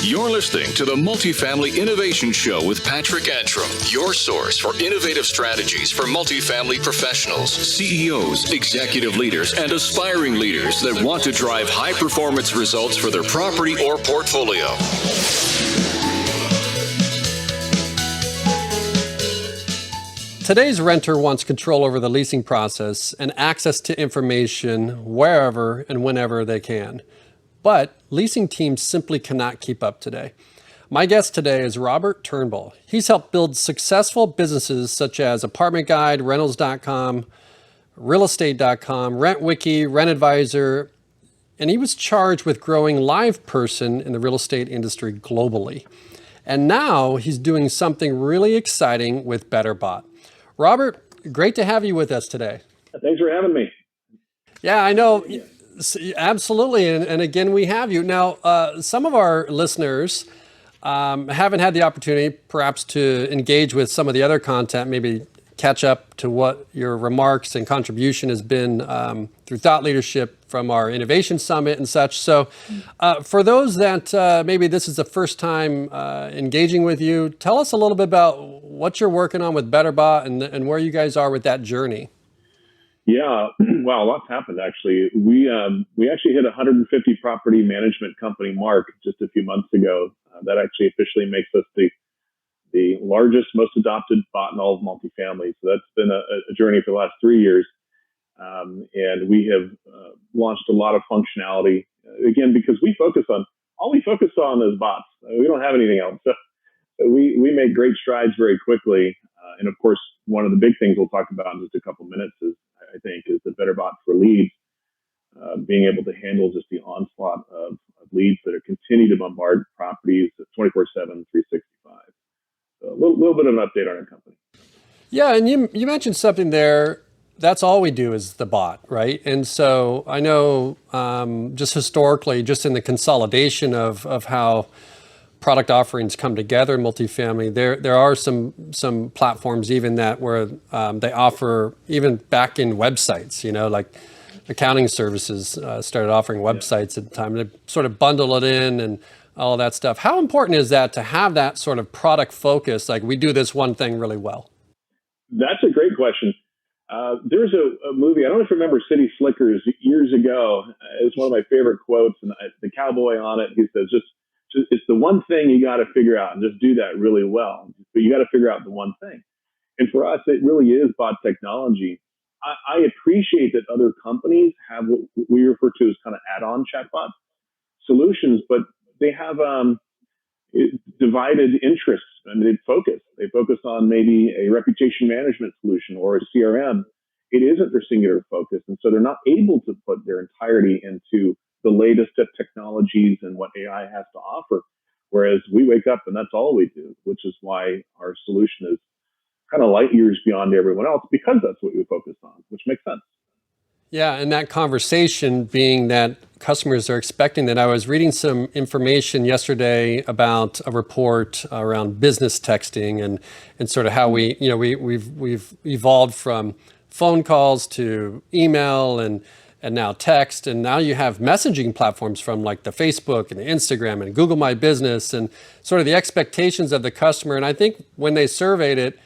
You're listening to the Multifamily Innovation Show with Patrick Antrim, your source for innovative strategies for multifamily professionals, CEOs, executive leaders, and aspiring leaders that want to drive high-performance results for their property or portfolio. Today's renter wants control over the leasing process and access to information wherever and whenever they can. But leasing teams simply cannot keep up today. My guest today is Robert Turnbull. He's helped build successful businesses such as Apartment Guide, Rentals.com, Realestate.com, RentWiki, RentAdvisor, and he was charged with growing LivePerson in the real estate industry globally. And now he's doing something really exciting with BetterBot. Robert, great to have you with us today. Thanks for having me. Yeah, I know. Absolutely. And again, we have you. Now, some of our listeners haven't had the opportunity perhaps to engage with some of the other content, maybe catch up to what your remarks and contribution has been through thought leadership from our Innovation Summit and such. So for those that maybe this is the first time engaging with you, tell us a little bit about what you're working on with BetterBot and where you guys are with that journey. Yeah, wow, a lot's happened actually. We actually hit 150 property management company mark just a few months ago. That actually officially makes us the largest, most adopted bot in all of multifamily. So that's been a journey for the last 3 years. And we have launched a lot of functionality, again, because all we focus on is bots. We don't have anything else. So we make great strides very quickly. And of course, one of the big things we'll talk about in just a couple minutes is the BetterBot for leads, being able to handle just the onslaught of leads that are continue to bombard properties 24/7, 365. So a little bit of an update on our company. Yeah, and you mentioned something there. That's all we do is the bot, right? And so I know just historically, just in the consolidation of how product offerings come together in multifamily, there are some platforms even that where they offer even back-end websites, like accounting services started offering websites at the time. They sort of bundle it in and all of that stuff. How important is that to have that sort of product focus, like we do this one thing really well? That's a great question. There's a movie, I don't know if you remember City Slickers years ago. It's one of my favorite quotes, and the cowboy on it, he says, it's the one thing you got to figure out and just do that really well. But you got to figure out the one thing. And for us, it really is bot technology. I appreciate that other companies have what we refer to as kind of add-on chatbot solutions, but they have divided interests and they focus on maybe a reputation management solution or a CRM. It isn't their singular focus. And so they're not able to put their entirety into the latest of technologies and what AI has to offer. Whereas we wake up and that's all we do, which is why our solution is kind of light years beyond everyone else, because that's what we focus on, which makes sense. Yeah, and that conversation being that customers are expecting that. I was reading some information yesterday about a report around business texting and sort of how we've evolved from phone calls to email and now text, and now you have messaging platforms from like the Facebook and the Instagram and Google My Business, and sort of the expectations of the customer. And I think when they surveyed it,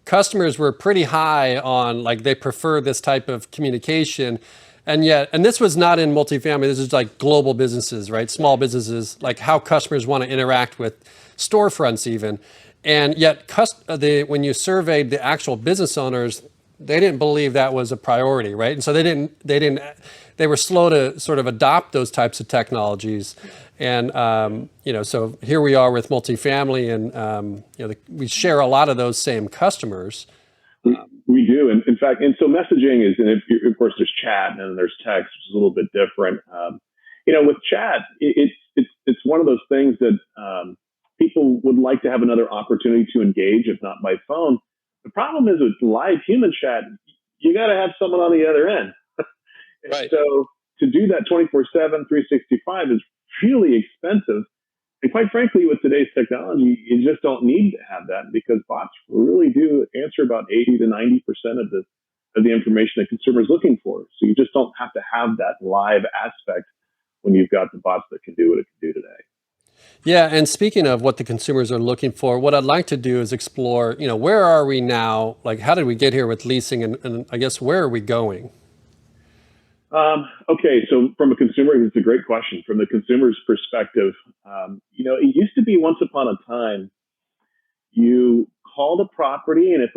customers were pretty high on like they prefer this type of communication. And this was not in multifamily, this is like global businesses, right? Small businesses, like how customers want to interact with storefronts even. And yet when you surveyed the actual business owners, they didn't believe that was a priority, right? And so they were slow to sort of adopt those types of technologies. And, so here we are with multifamily and, we share a lot of those same customers. We do. And in fact, and so messaging is, and of course there's chat and there's text, which is a little bit different. With chat, it's one of those things that people would like to have another opportunity to engage, if not by phone. The problem is with live human chat, you got to have someone on the other end. Right. So to do that 24/7, 365 is really expensive. And quite frankly, with today's technology, you just don't need to have that because bots really do answer about 80 to 90% of the information that consumers looking for. So you just don't have to have that live aspect when you've got the bots that can do what it can do today. Yeah, and speaking of what the consumers are looking for, what I'd like to do is explore, where are we now? Like, how did we get here with leasing? And I guess, where are we going? Okay, so from a consumer, it's a great question. From the consumer's perspective, it used to be once upon a time, you called a property, and if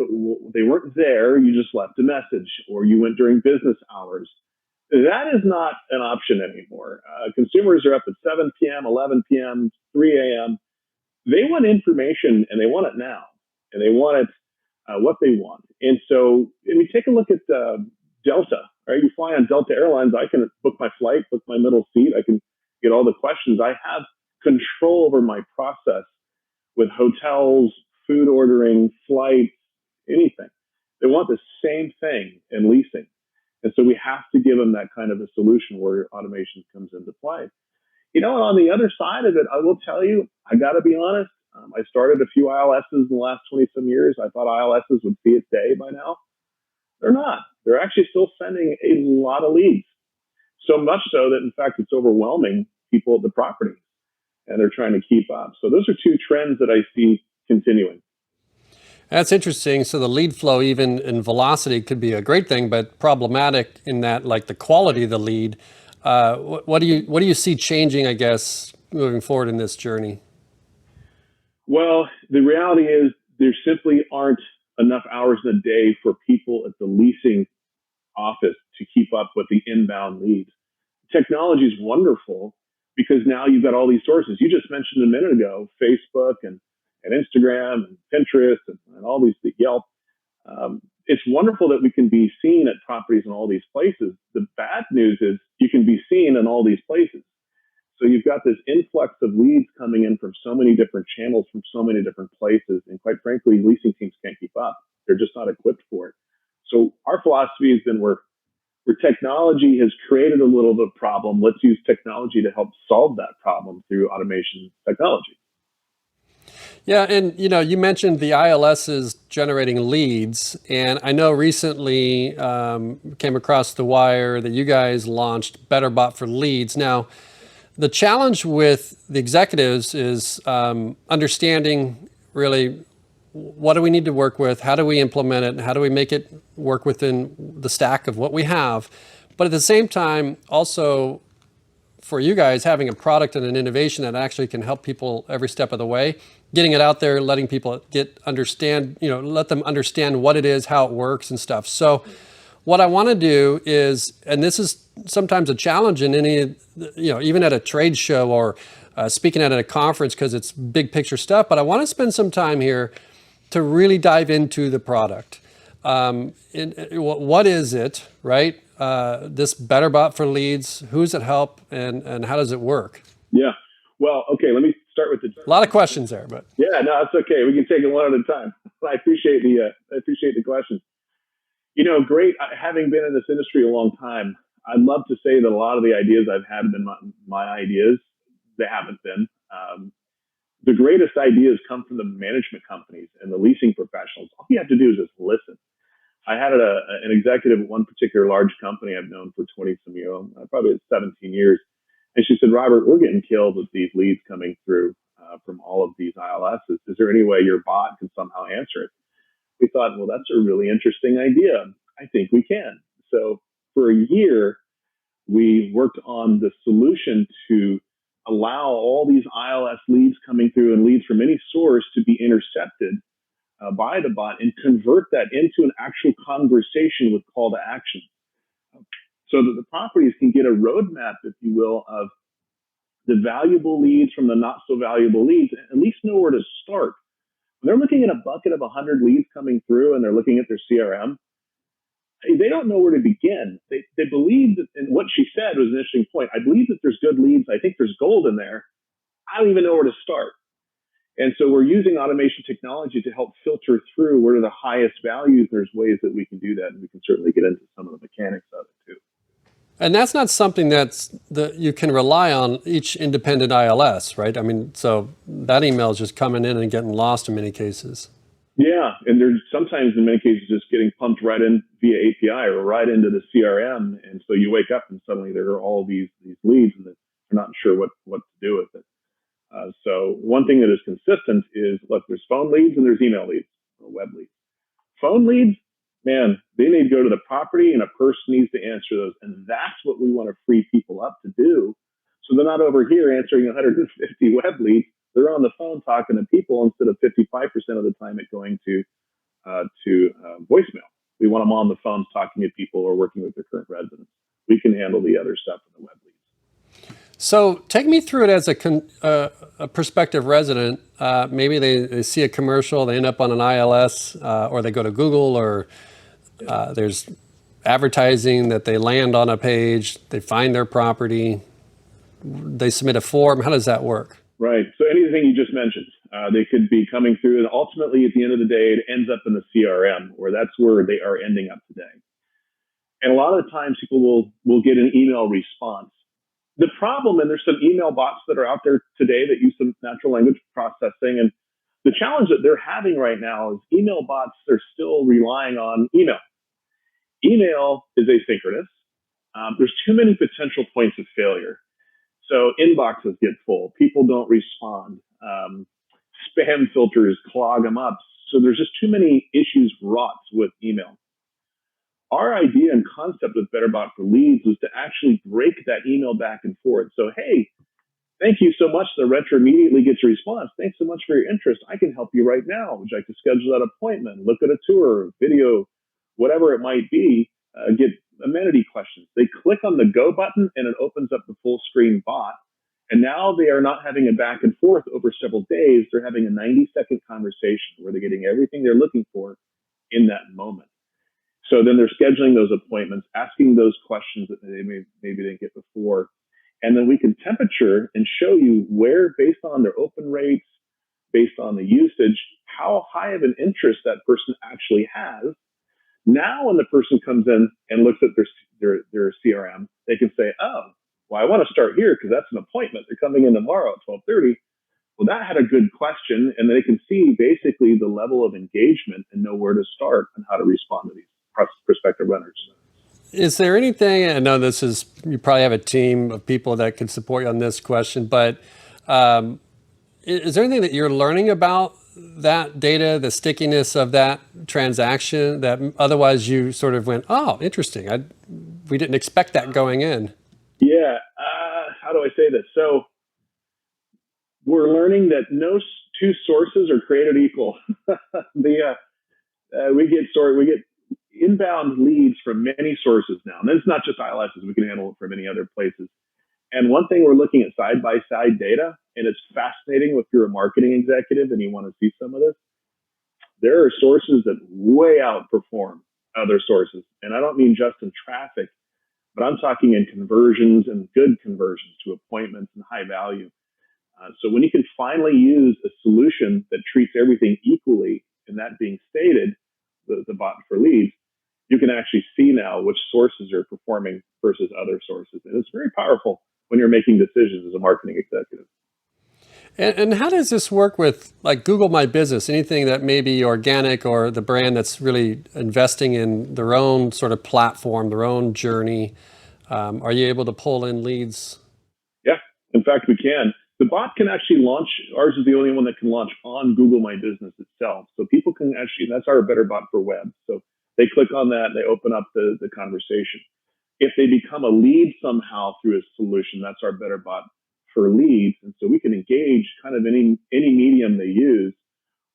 they weren't there, you just left a message, or you went during business hours. That is not an option anymore. Consumers are up at 7 p.m., 11 p.m., 3 a.m. They want information, and they want it now, and they want it what they want. And so, if you take a look at Delta, right? You fly on Delta Airlines, I can book my flight, book my middle seat, I can get all the questions. I have control over my process with hotels, food ordering, flights, anything. They want the same thing in leasing. And so we have to give them that kind of a solution where automation comes into play. On the other side of it, I will tell you, I got to be honest. I started a few ILSs in the last 20 some years. I thought ILSs would see its day by now. They're not. They're actually still sending a lot of leads. So much so that, in fact, it's overwhelming people at the property, and they're trying to keep up. So those are two trends that I see continuing. That's interesting. So the lead flow, even in velocity, could be a great thing, but problematic in that, like, the quality of the lead. What do you see changing, I guess, moving forward in this journey? Well, the reality is there simply aren't enough hours in a day for people at the leasing office to keep up with the inbound leads. Technology is wonderful because now you've got all these sources. You just mentioned a minute ago, Facebook and Instagram and Pinterest and all these, Yelp. It's wonderful that we can be seen at properties in all these places. The bad news is you can be seen in all these places. So you've got this influx of leads coming in from so many different channels, from so many different places. And quite frankly, leasing teams can't keep up. They're just not equipped for it. So our philosophy has been where technology has created a little bit of a problem, let's use technology to help solve that problem through automation technology. Yeah, and you mentioned the ILSs generating leads, and I know recently came across the wire that you guys launched BetterBot for Leads. Now, the challenge with the executives is understanding really what do we need to work with, how do we implement it, and how do we make it work within the stack of what we have. But at the same time, also for you guys, having a product and an innovation that actually can help people every step of the way, getting it out there, letting people let them understand what it is, how it works and stuff. So what I want to do is, and this is sometimes a challenge in any, even at a trade show or speaking at a conference because it's big picture stuff, but I want to spend some time here to really dive into the product. What is it, right? This BetterBot for Leads, who's it help, and how does it work? Yeah. Well, okay, let me start with a lot of questions there, but yeah, no, it's okay. We can take it one at a time. I appreciate the questions. Great. Having been in this industry a long time, I'd love to say that a lot of the ideas I've had have been my ideas. They haven't been. The greatest ideas come from the management companies and the leasing professionals. All you have to do is just listen. I had an executive at one particular large company I've known for 20 some years, probably 17 years. And she said, Robert, we're getting killed with these leads coming through from all of these ILSs. Is there any way your bot can somehow answer it? We thought, well, that's a really interesting idea. I think we can. So for a year, we worked on the solution to allow all these ILS leads coming through and leads from any source to be intercepted by the bot and convert that into an actual conversation with call to action. So that the properties can get a roadmap, if you will, of the valuable leads from the not so valuable leads, and at least know where to start. When they're looking at a bucket of 100 leads coming through and they're looking at their CRM, they don't know where to begin. They believe that, and what she said was an interesting point. I believe that there's good leads. I think there's gold in there. I don't even know where to start. And so we're using automation technology to help filter through what are the highest values. There's ways that we can do that, and we can certainly get into some of the mechanics of it too. And that's not something you can rely on each independent ILS, right? I mean, so that email is just coming in and getting lost in many cases. Yeah, and there's sometimes in many cases just getting pumped right in via API or right into the CRM, and so you wake up and suddenly there are all these leads, and they're not sure what to do with it. So one thing that is consistent is, look, there's phone leads and there's email leads or web leads. Phone leads, man, they need to go to the property and a person needs to answer those. And that's what we want to free people up to do. So they're not over here answering 150 web leads. They're on the phone talking to people instead of 55% of the time it going to voicemail. We want them on the phones talking to people or working with their current residents. We can handle the other stuff in the web leads. So take me through it as a prospective resident. Maybe they see a commercial, they end up on an ILS, or they go to Google, or there's advertising that they land on a page, they find their property, they submit a form. How does that work? Right. So anything you just mentioned, they could be coming through, and ultimately at the end of the day, it ends up in the CRM, where that's where they are ending up today. And a lot of the times people will get an email response. The problem, and there's some email bots that are out there today that use some natural language processing, and the challenge that they're having right now is email bots are still relying on email. Email is asynchronous. There's too many potential points of failure. So inboxes get full. People don't respond. Spam filters clog them up. So there's just too many issues wrought with email. Our idea and concept with BetterBot for Leads was to actually break that email back and forth. So, hey, thank you so much. The renter immediately gets a response. Thanks so much for your interest. I can help you right now. Would you like to schedule that appointment? Look at a tour, video, whatever it might be. Get amenity questions. They click on the go button and it opens up the full screen bot. And now they are not having a back and forth over several days. They're having a 90-second conversation where they're getting everything they're looking for in that moment. So then they're scheduling those appointments, asking those questions that they maybe didn't get before. And then we can temperature and show you where, based on their open rates, based on the usage, how high of an interest that person actually has. Now, when the person comes in and looks at their CRM, they can say, oh, well, I want to start here because that's an appointment. They're coming in tomorrow at 12:30. Well, that had a good question. And they can see basically the level of engagement and know where to start and how to respond to these prospective renters. Is there anything, I know you probably have a team of people that can support you on this question, but is there anything that you're learning about that data, the stickiness of that transaction that otherwise you sort of went, oh, interesting. We didn't expect that going in. Yeah. How do I say this? So we're learning that no two sources are created equal. We get inbound leads from many sources now. And it's not just ILSs. We can handle it from many other places. And one thing, we're looking at side-by-side data, and it's fascinating if you're a marketing executive and you want to see some of this. There are sources that way outperform other sources. And I don't mean just in traffic, but I'm talking in conversions and good conversions to appointments and high value. So when you can finally use a solution that treats everything equally, and that being stated, the bot for leads, you can actually see now which sources are performing versus other sources. And it's very powerful when you're making decisions as a marketing executive. And how does this work with like Google My Business, anything that may be organic or the brand that's really investing in their own sort of platform, their own journey? Are you able to pull in leads? Yeah, in fact, we can. The bot can actually launch. Ours is the only one that can launch on Google My Business itself. So people can actually, that's our BetterBot for web. So they click on that, they open up the conversation. If they become a lead somehow through a solution, that's our BetterBot for leads. And so we can engage kind of any medium they use.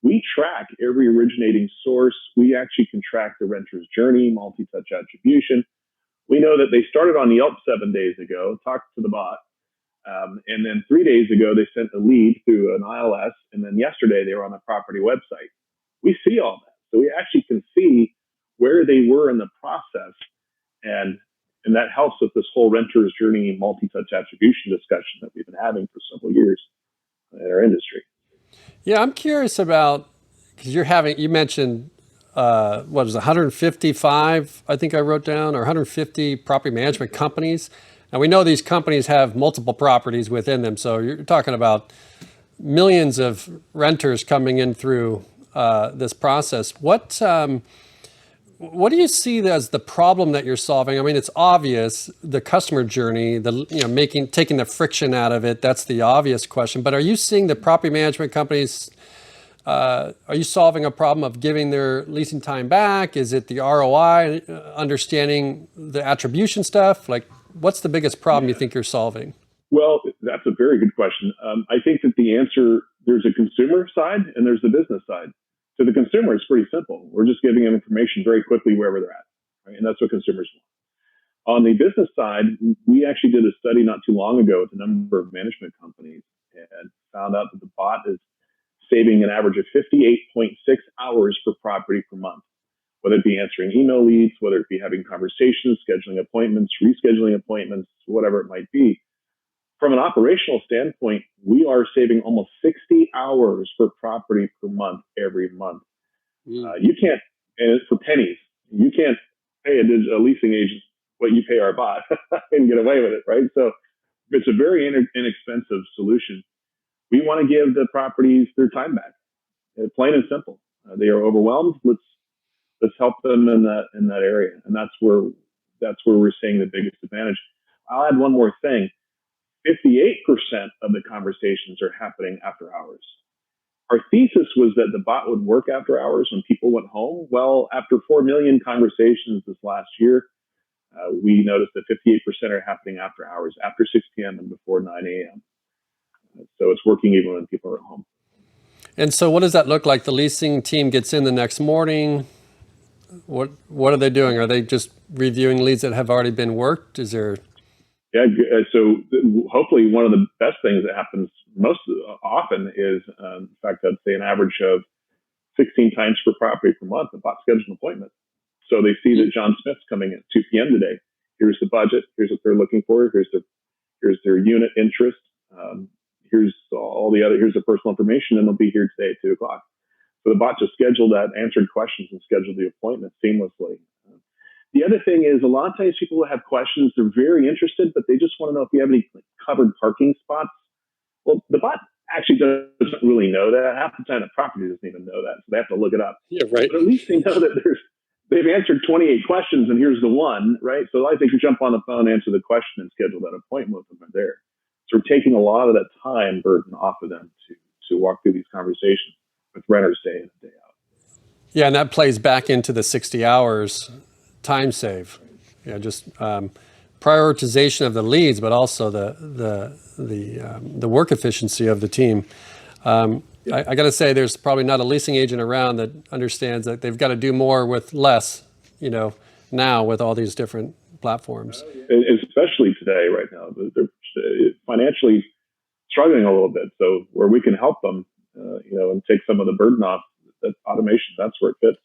We track every originating source. We actually can track the renter's journey, multi-touch attribution. We know that they started on Yelp 7 days ago, talked to the bot. And then 3 days ago, they sent a lead through an ILS. And then yesterday, they were on a property website. We see all that. So we actually can see where they were in the process. And that helps with this whole renter's journey multi-touch attribution discussion that we've been having for several years in our industry. Yeah, I'm curious about, because you mentioned, what was it, 155, I think I wrote down, or 150 property management companies. Now we know these companies have multiple properties within them. So you're talking about millions of renters coming in through this process. What do you see as the problem that you're solving? I mean, it's obvious, the customer journey, taking the friction out of it. That's the obvious question. But are you seeing the property management companies? Are you solving a problem of giving their leasing time back? Is it the ROI, understanding the attribution stuff? Like, what's the biggest problem you think you're solving? Well, that's a very good question. I think that the answer, there's a consumer side and there's the business side. So the consumer is pretty simple. We're just giving them information very quickly wherever they're at, right? And that's what consumers want. On the business side, we actually did a study not too long ago with a number of management companies and found out that the bot is saving an average of 58.6 hours per property per month, whether it be answering email leads, whether it be having conversations, scheduling appointments, rescheduling appointments, whatever it might be. From an operational standpoint, we are saving almost 60 hours per property per month every month. You can't, and for pennies, you can't pay a leasing agent what you pay our bot and get away with it, right? So it's a very inexpensive solution. We want to give the properties their time back, plain and simple. They are overwhelmed. Let's help them in that area, and that's where we're seeing the biggest advantage. I'll add one more thing. 58% of the conversations are happening after hours. Our thesis was that the bot would work after hours when people went home. Well, after 4 million conversations this last year, we noticed that 58% are happening after hours, after 6 p.m. and before 9 a.m. So it's working even when people are at home. And so what does that look like? The leasing team gets in the next morning. What are they doing? Are they just reviewing leads that have already been worked? Is there... Yeah, so hopefully one of the best things that happens most often is, in fact, I'd say an average of 16 times per property per month, the bot schedules an appointment. So they see that John Smith's coming at 2 p.m. today. Here's the budget. Here's what they're looking for. Here's their unit interest. Here's the personal information, and they'll be here today at 2 o'clock. So the bot just scheduled that, answered questions, and scheduled the appointment seamlessly. The other thing is a lot of times people have questions, they're very interested, but they just want to know if you have any covered parking spots. Well, the bot actually doesn't really know that. Half the time the property doesn't even know that, so they have to look it up. Yeah, right. But at least they know that they've answered 28 questions and here's the one, right? So I think you jump on the phone, answer the question, and schedule that appointment with them there. So we're taking a lot of that time burden off of them to walk through these conversations with renters day in and day out. Yeah, and that plays back into the 60 hours time save. Yeah, just prioritization of the leads, but also the work efficiency of the team. I got to say, there's probably not a leasing agent around that understands that they've got to do more with less. Now with all these different platforms, especially today, right now, they're financially struggling a little bit. So where we can help them, and take some of the burden off, that automation, that's where it fits.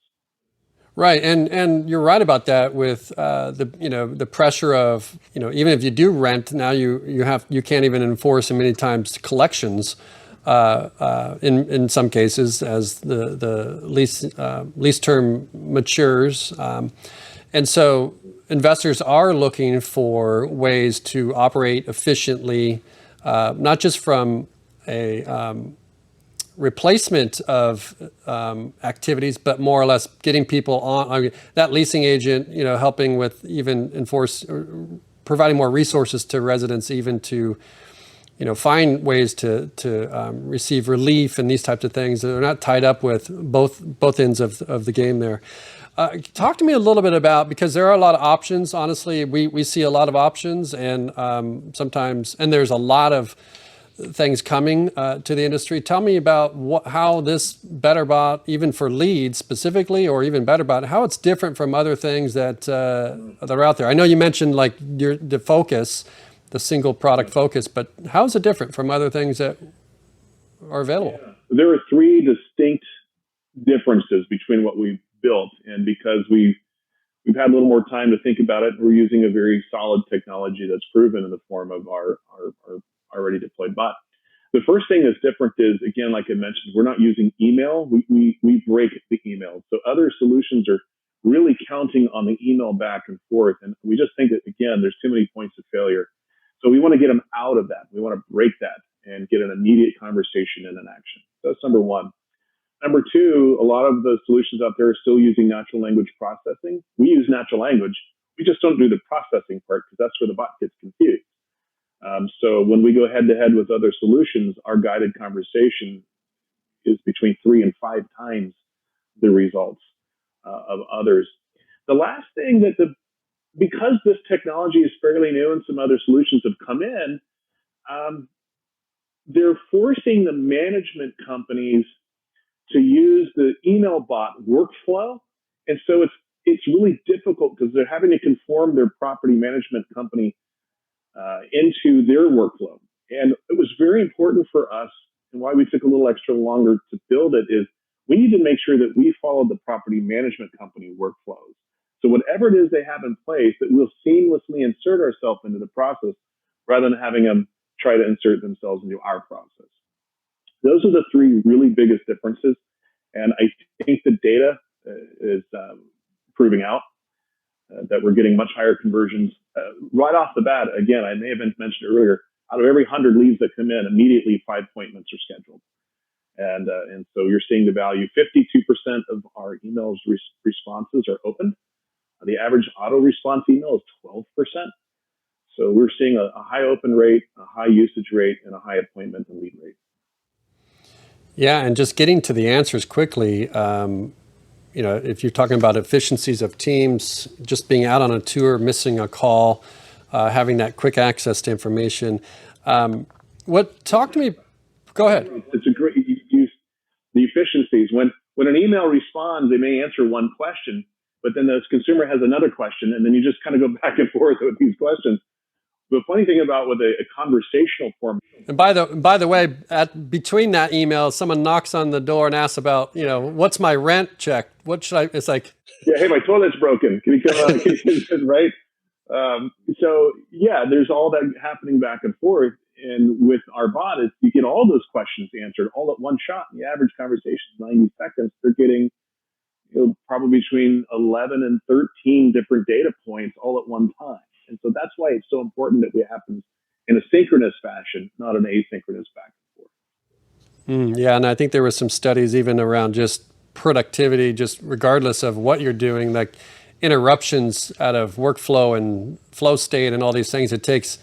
Right, and you're right about that. With the pressure of even if you do rent now, you can't even enforce in many times collections in some cases as the lease term matures, and so investors are looking for ways to operate efficiently, not just from a replacement of activities, but more or less getting people on. I mean, that leasing agent, helping with even providing more resources to residents, even to, find ways to receive relief and these types of things. They're not tied up with both ends of the game there. Talk to me a little bit about, because there are a lot of options. Honestly, we see a lot of options, and sometimes, and there's a lot of things coming to the industry. Tell me about how this BetterBot, even for leads specifically, or even BetterBot, how it's different from other things that are out there. I know you mentioned like the focus, the single product focus, but how is it different from other things that are available? Yeah. There are 3 distinct differences between what we've built, and because we've had a little more time to think about it, we're using a very solid technology that's proven in the form of our already deployed bot. The first thing that's different is, again, like I mentioned, we're not using email. We break the email. So other solutions are really counting on the email back and forth. And we just think that, again, there's too many points of failure. So we want to get them out of that. We want to break that and get an immediate conversation and an action. That's number one. Number two, a lot of the solutions out there are still using natural language processing. We use natural language. We just don't do the processing part because that's where the bot gets confused. So when we go head to head with other solutions, our guided conversation is between 3 and 5 times the results of others. The last thing because this technology is fairly new and some other solutions have come in, they're forcing the management companies to use the email bot workflow. And so it's really difficult because they're having to conform their property management company into their workflow. And it was very important for us, and why we took a little extra longer to build it is we need to make sure that we follow the property management company workflows. So whatever it is they have in place, that we'll seamlessly insert ourselves into the process rather than having them try to insert themselves into our process. Those are the 3 really biggest differences. And I think the data is proving out that we're getting much higher conversions right off the bat. Again, I may have mentioned earlier, out of every 100 leads that come in, immediately 5 appointments are scheduled. And so you're seeing the value. 52% of our emails responses are opened. The average auto response email is 12%. So we're seeing a high open rate, a high usage rate, and a high appointment and lead rate. Yeah, and just getting to the answers quickly, if you're talking about efficiencies of teams, just being out on a tour, missing a call, having that quick access to information. Talk to me, go ahead. It's a great use, the efficiencies. When an email responds, they may answer one question, but then the consumer has another question, and then you just kind of go back and forth with these questions. The funny thing about with a conversational form. And by the way, between that email, someone knocks on the door and asks about, what's my rent check? What should I? It's like, yeah, hey, my toilet's broken. Can you come out? Right? So yeah, there's all that happening back and forth. And with our bot, you get all those questions answered all at one shot. And the average conversation is 90 seconds. They're getting probably between 11 and 13 different data points all at one time. And so that's why it's so important that it happens in a synchronous fashion, not an asynchronous back and forth. Yeah, and I think there were some studies even around just productivity, just regardless of what you're doing, like interruptions out of workflow and flow state and all these things. It takes,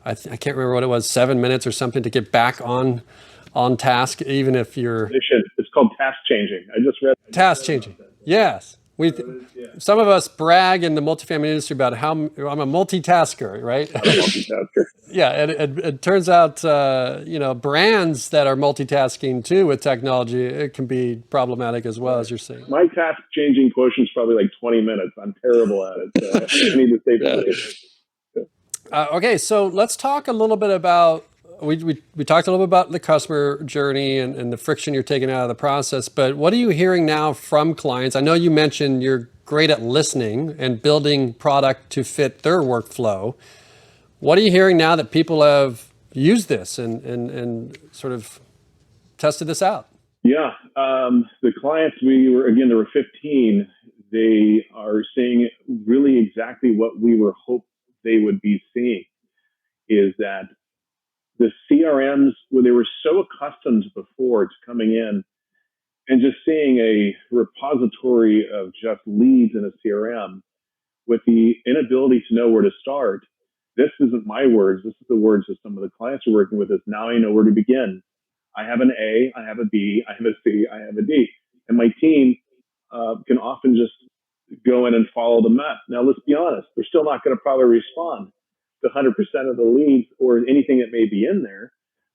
I can't remember what it was, 7 minutes or something to get back on task, even if you're... It's called task changing. I just read... Task changing, yes. Some of us brag in the multifamily industry about how I'm a multitasker, right? I'm a multitasker. Yeah, and it turns out, brands that are multitasking too with technology, it can be problematic as well, as you're saying. My task changing quotient is probably like 20 minutes. I'm terrible at it. So I need to stay okay, so let's talk a little bit about, we talked a little bit about the customer journey and the friction you're taking out of the process, but what are you hearing now from clients? I know you mentioned you're great at listening and building product to fit their workflow. What are you hearing now that people have used this and sort of tested this out? Yeah, the clients, there were 15. They are seeing really exactly what we were hoping they would be seeing, is that the CRMs, where they were so accustomed before to coming in and just seeing a repository of just leads in a CRM, with the inability to know where to start. This isn't my words. This is the words of some of the clients we're working with. Is now I know where to begin. I have an A, I have a B, I have a C, I have a D. And my team can often just go in and follow the map. Now, let's be honest. They're still not going to probably respond to 100% of the leads or anything that may be in there,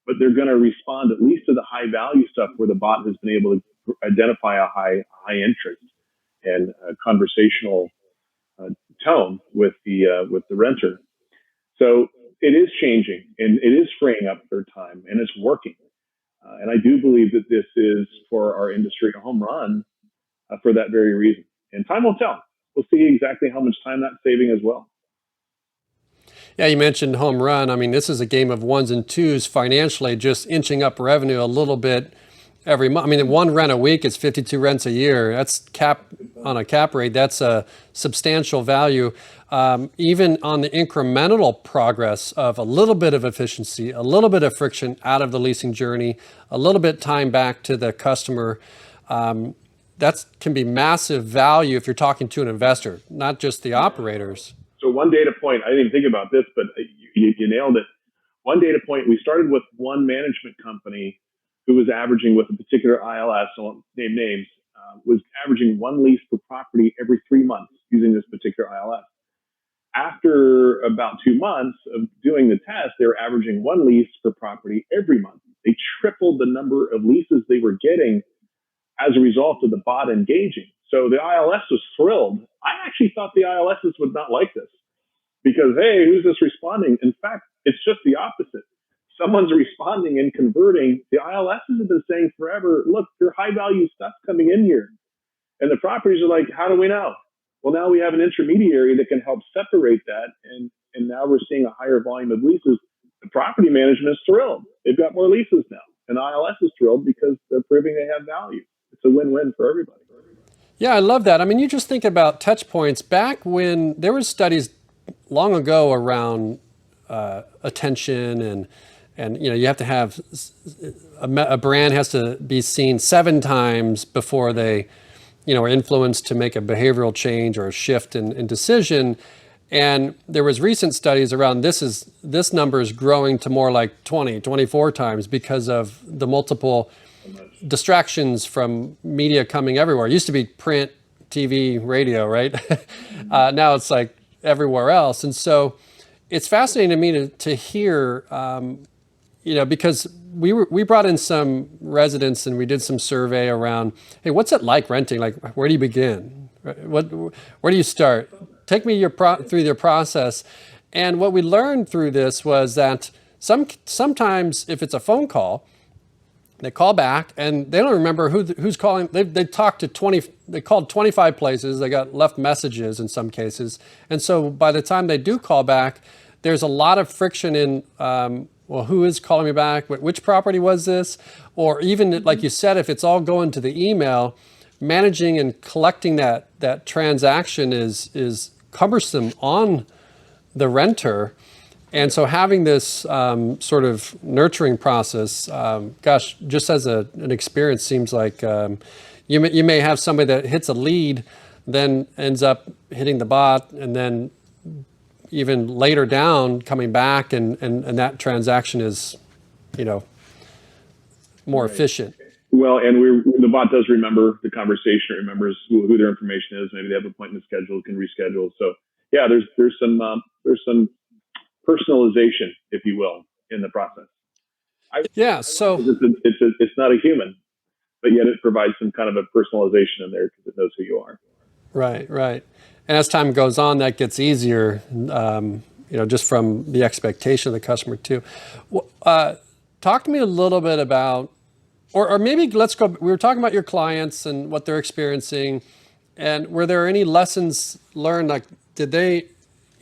but they're going to respond at least to the high value stuff where the bot has been able to identify a high interest and a conversational tone with the renter. So it is changing and it is freeing up their time and it's working. And I do believe that this is for our industry a home run for that very reason. And time will tell. We'll see exactly how much time that's saving as well. Yeah, you mentioned home run. I mean, this is a game of ones and twos financially, just inching up revenue a little bit every month. I mean, one rent a week is 52 rents a year. That's on a cap rate. That's a substantial value. Even on the incremental progress of a little bit of efficiency, a little bit of friction out of the leasing journey, a little bit time back to the customer. that can be massive value if you're talking to an investor, not just the operators. So one data point, I didn't even think about this, but you nailed it. One data point, we started with one management company who was averaging with a particular ILS, I won't name names, was averaging one lease per property every 3 months using this particular ILS. After about 2 months of doing the test, they were averaging one lease per property every month. They tripled the number of leases they were getting as a result of the bot engaging. So the ILS was thrilled. I actually thought the ILSs would not like this because, hey, who's this responding? In fact, it's just the opposite. Someone's responding and converting. The ILSs have been saying forever, look, there are high value stuff coming in here. And the properties are like, how do we know? Well, now we have an intermediary that can help separate that. And now we're seeing a higher volume of leases. The property management is thrilled. They've got more leases now. And ILS is thrilled because they're proving they have value. It's a win-win for everybody. Yeah, I love that. I mean, you just think about touch points. Back when there were studies long ago around attention and you have to have a brand has to be seen 7 times before they are influenced to make a behavioral change or a shift in decision. And there was recent studies around this number is growing to more like 20, 24 times because of the multiple distractions from media coming everywhere. It used to be print, TV, radio, right? Now it's like everywhere else. And so it's fascinating to me to hear, because we brought in some residents and we did some survey around, hey, what's it like renting? Like, where do you begin? Where do you start? Take me through your process. And what we learned through this was that sometimes if it's a phone call, they call back and they don't remember who's calling. They talked to 20. They called 25 places. They got left messages in some cases. And so by the time they do call back, there's a lot of friction in, well, who is calling me back? Which property was this? Or even like you said, if it's all going to the email, managing and collecting that transaction is cumbersome on the renter. And so having this sort of nurturing process, just as an experience, seems like you may have somebody that hits a lead, then ends up hitting the bot, and then even later down coming back, and that transaction is, more efficient. Well, and the bot does remember the conversation, it remembers who their information is. Maybe they have an appointment scheduled, can reschedule. So yeah, there's some personalization, if you will, in the process. So it's not a human, but yet it provides some kind of a personalization in there because it knows who you are. Right. And as time goes on, that gets easier, just from the expectation of the customer too. Talk to me a little bit about, or maybe let's go, we were talking about your clients and what they're experiencing, and were there any lessons learned? Like, did they,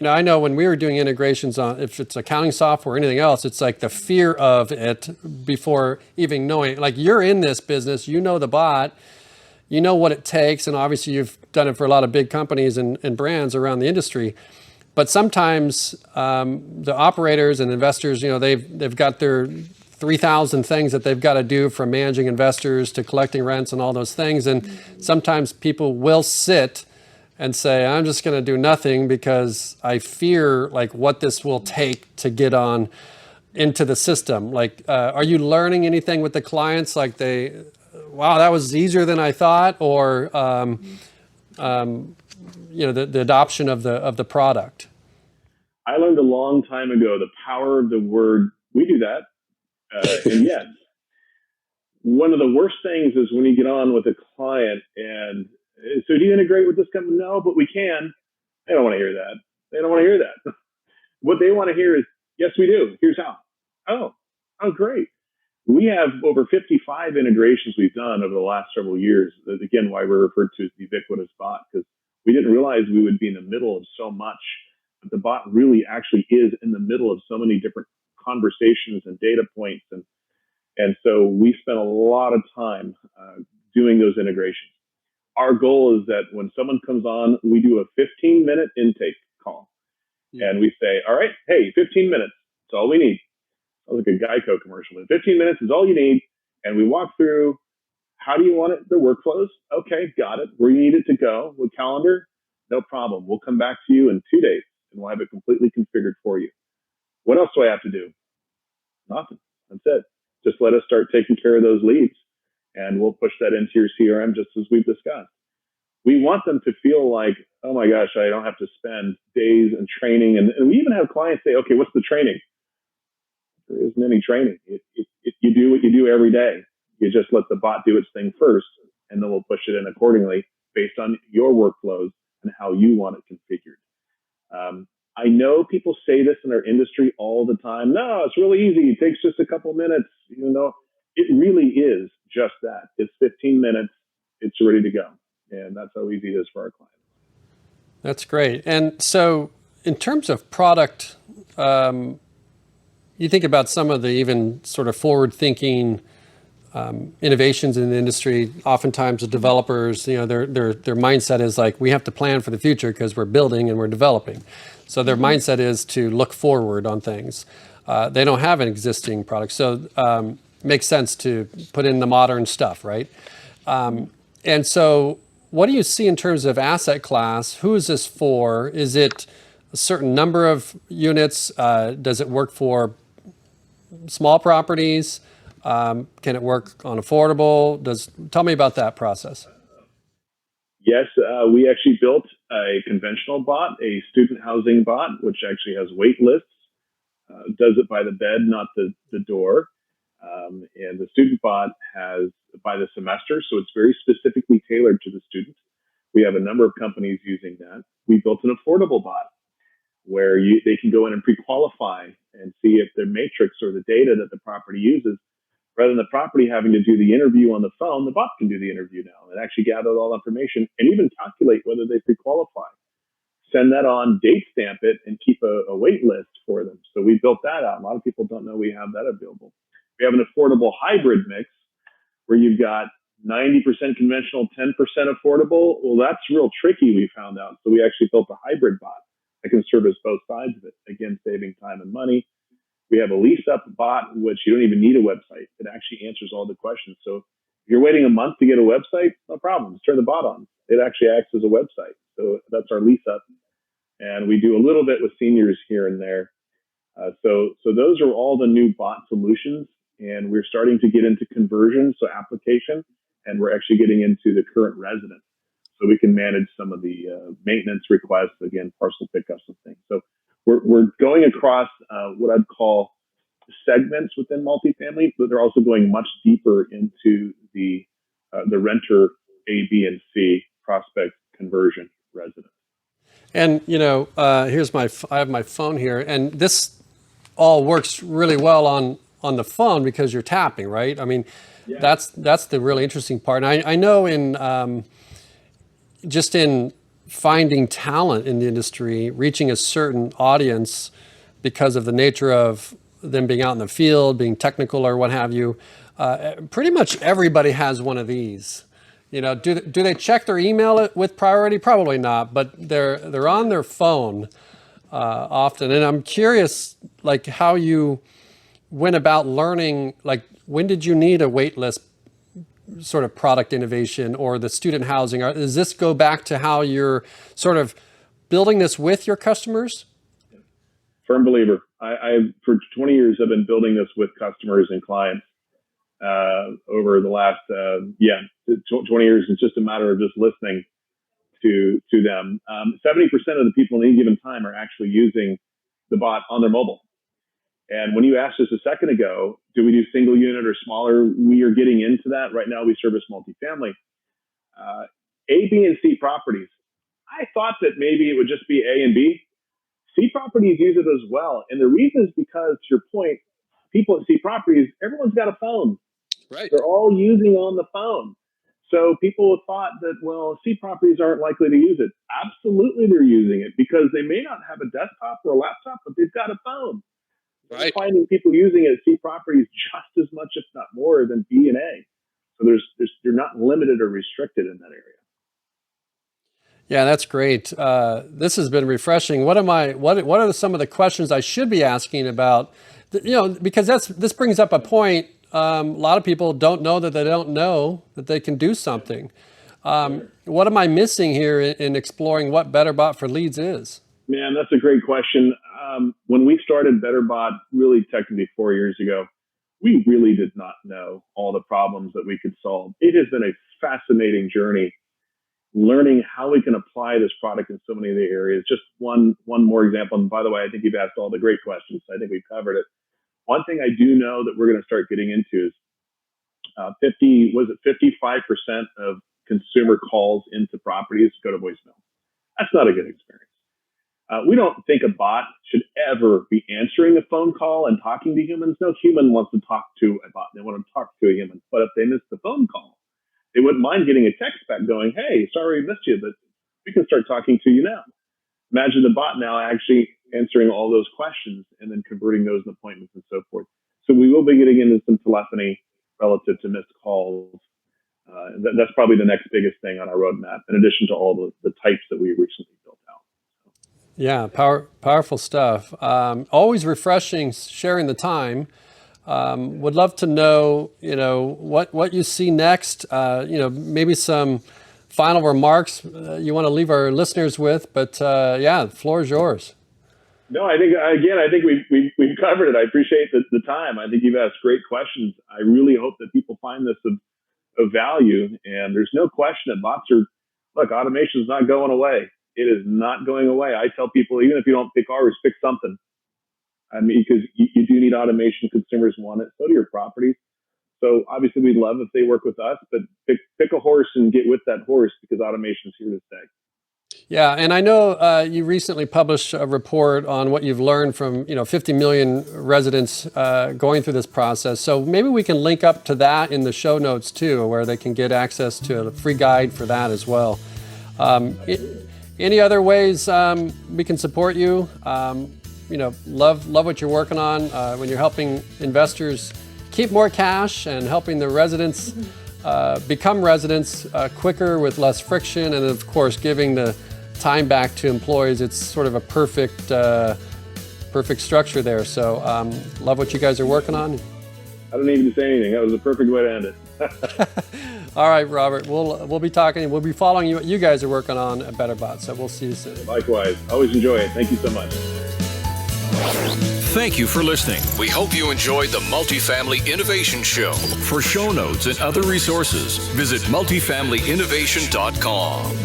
I know when we were doing integrations on, if it's accounting software or anything else, it's like the fear of it before even knowing, like you're in this business, the bot, what it takes. And obviously you've done it for a lot of big companies and brands around the industry. But sometimes the operators and investors, they've got their 3,000 things that they've got to do, from managing investors to collecting rents and all those things. And sometimes people will sit and say, I'm just going to do nothing because I fear like what this will take to get on into the system. Like, are you learning anything with the clients? Like wow, that was easier than I thought, or the adoption of the product? I learned a long time ago the power of the word. We do that, and yes, one of the worst things is when you get on with a client and, so do you integrate with this company? No, but we can. They don't want to hear that. They don't want to hear that. What they want to hear is, yes, we do. Here's how. Oh, great. We have over 55 integrations we've done over the last several years. That's, again, why we're referred to as the ubiquitous bot, because we didn't realize we would be in the middle of so much. But the bot really actually is in the middle of so many different conversations and data points. And so we spent a lot of time doing those integrations. Our goal is that when someone comes on, we do a 15-minute intake call. And we say, all right, hey, 15 minutes. That's all we need. Sounds like a Geico commercial. 15 minutes is all you need. And we walk through how do you want it? The workflows? Okay, got it. Where you need it to go with calendar? No problem. We'll come back to you in 2 days and we'll have it completely configured for you. What else do I have to do? Nothing. That's it. Just let us start taking care of those leads and we'll push that into your CRM just as we've discussed. We want them to feel like, oh my gosh, I don't have to spend days in training. And we even have clients say, okay, what's the training? There isn't any training. You do what you do every day. You just let the bot do its thing first, and then we'll push it in accordingly based on your workflows and how you want it configured. I know people say this in our industry all the time. No, it's really easy. It takes just a couple minutes. It really is just that. It's 15 minutes. It's ready to go. And that's how easy it is for our clients. That's great. And so in terms of product, you think about some of the even sort of forward-thinking innovations in the industry. Oftentimes the developers, their mindset is like, we have to plan for the future because we're building and we're developing. So their mindset is to look forward on things. They don't have an existing product. So it makes sense to put in the modern stuff, right? And so what do you see in terms of asset class? Who is this for? Is it a certain number of units? Does it work for small properties? Can it work on affordable? Tell me about that process. Yes, we actually built a conventional bot, a student housing bot, which actually has wait lists, does it by the bed, not the door. And the student bot has by the semester, so it's very specifically tailored to the student. We have a number of companies using that. We built an affordable bot where they can go in and pre-qualify and see if their matrix or the data that the property uses, rather than the property having to do the interview on the phone, the bot can do the interview now and actually gather all information and even calculate whether they pre-qualify. Send that on, date stamp it, and keep a wait list for them. So we built that out. A lot of people don't know we have that available. We have an affordable hybrid mix where you've got 90% conventional, 10% affordable. Well, that's real tricky, we found out. So we actually built a hybrid bot that can service both sides of it, again, saving time and money. We have a lease-up bot, which you don't even need a website. It actually answers all the questions. So if you're waiting a month to get a website, no problem. Just turn the bot on. It actually acts as a website. So that's our lease-up. And we do a little bit with seniors here and there. So those are all the new bot solutions. And we're starting to get into conversion, so application, and we're actually getting into the current resident. So we can manage some of the maintenance requests, again, parcel pickups and things. So we're going across what I'd call segments within multifamily, but they're also going much deeper into the renter A, B, and C prospect conversion resident. And I have my phone here, and this all works really well on the phone because you're tapping, right? I mean, yeah. That's the really interesting part. And I know in just in finding talent in the industry, reaching a certain audience because of the nature of them being out in the field, being technical or what have you, pretty much everybody has one of these. Do they check their email with priority? Probably not, but they're on their phone often. And I'm curious, like, how you went about learning, like, when did you need a wait list sort of product innovation or the student housing? Does this go back to how you're sort of building this with your customers? Firm believer. I for 20 years, I've been building this with customers and clients over the last, 20 years. It's just a matter of just listening to them. 70% of the people in any given time are actually using the bot on their mobile. And when you asked us a second ago, do we do single unit or smaller? We are getting into that. Right now, we service multifamily. A, B, and C properties. I thought that maybe it would just be A and B. C properties use it as well. And the reason is because, to your point, people at C properties, everyone's got a phone. Right. They're all using on the phone. So people have thought that, well, C properties aren't likely to use it. Absolutely, they're using it because they may not have a desktop or a laptop, but they've got a phone. Right. We're finding people using it at C properties just as much, if not more, than B and A. So you're not limited or restricted in that area. Yeah, that's great. This has been refreshing. What are some of the questions I should be asking about? Because this brings up a point a lot of people don't know that they don't know that they can do something. What am I missing here in exploring what BetterBot for Leads is? Man, that's a great question. When we started BetterBot, really technically 4 years ago, we really did not know all the problems that we could solve. It has been a fascinating journey learning how we can apply this product in so many of the areas. Just one more example. And by the way, I think you've asked all the great questions. I think we've covered it. One thing I do know that we're going to start getting into is 55% of consumer calls into properties go to voicemail. That's not a good experience. We don't think a bot should ever be answering a phone call and talking to humans. No human wants to talk to a bot. They want to talk to a human. But if they miss the phone call, they wouldn't mind getting a text back going, hey, sorry we missed you, but we can start talking to you now. Imagine the bot now actually answering all those questions and then converting those in appointments and so forth. So we will be getting into some telephony relative to missed calls. That's probably the next biggest thing on our roadmap, in addition to all the types that we recently built out. Yeah, powerful stuff. Always refreshing sharing the time. Would love to know, what you see next. Maybe some final remarks you want to leave our listeners with. But the floor is yours. No, I think we've covered it. I appreciate the time. I think you've asked great questions. I really hope that people find this of value. And there's no question that bots automation is not going away. It is not going away. I tell people, even if you don't pick ours, pick something. I mean, because you do need automation. Consumers want it. So do your properties. So obviously we'd love if they work with us, but pick a horse and get with that horse, because automation is here to stay. Yeah, and I know you recently published a report on what you've learned from 50 million residents going through this process. So maybe we can link up to that in the show notes too, where they can get access to a free guide for that as well. Any other ways we can support you? Love what you're working on when you're helping investors keep more cash and helping the residents become residents quicker with less friction, and of course giving the time back to employees. It's sort of a perfect structure there. So love what you guys are working on. I don't need to say anything. That was a perfect way to end it. All right, Robert. We'll be talking. We'll be following what you guys are working on at BetterBot. So we'll see you soon. Likewise. Always enjoy it. Thank you so much. Thank you for listening. We hope you enjoyed the Multifamily Innovation Show. For show notes and other resources, visit multifamilyinnovation.com.